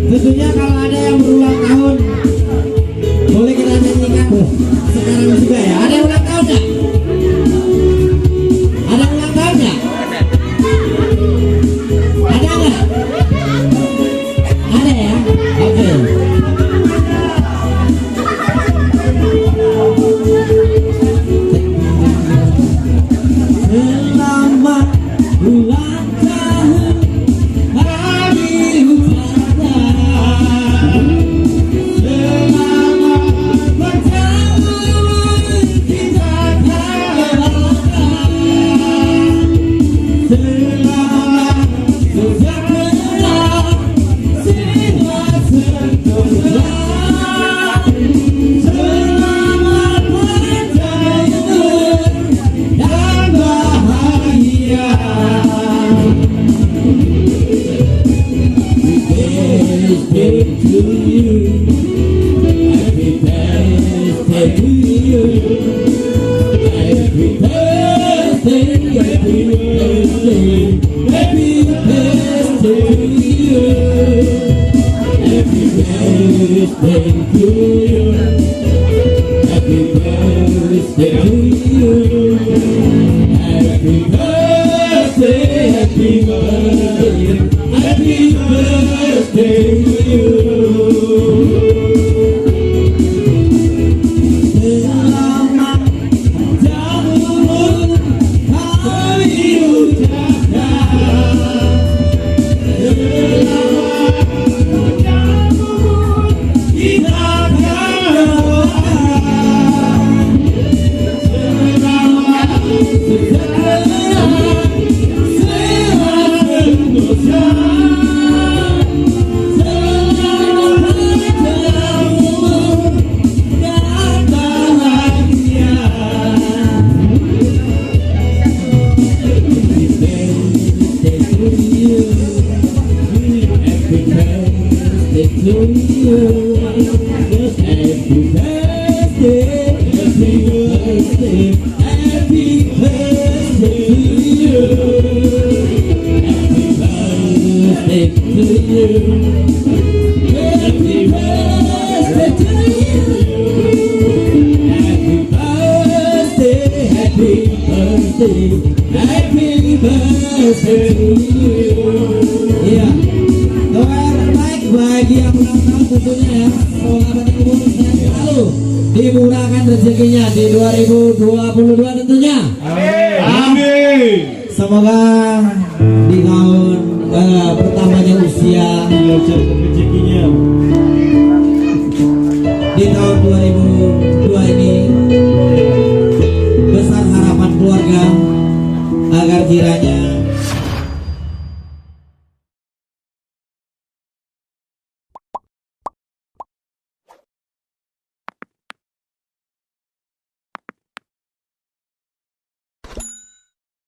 Tentunya kalau ada yang berulang tahun boleh kita nyanyikan sekarang juga ya. Ada yang ulang tahun nggak? Ada yang ulang tahun nggak? Ada nggak? Ada ya? Oke. Selamat ulang tahun hari utama. Happy birthday to you. Iya, doa yang terbaik bagi yang ulang tahun tentunya ya. Semoga panjang umur sehat selalu, dimurahkan rezekinya di 2022 tentunya. Amin. Semoga di tahun pertamanya usia rezekinya di tahun 2002 ini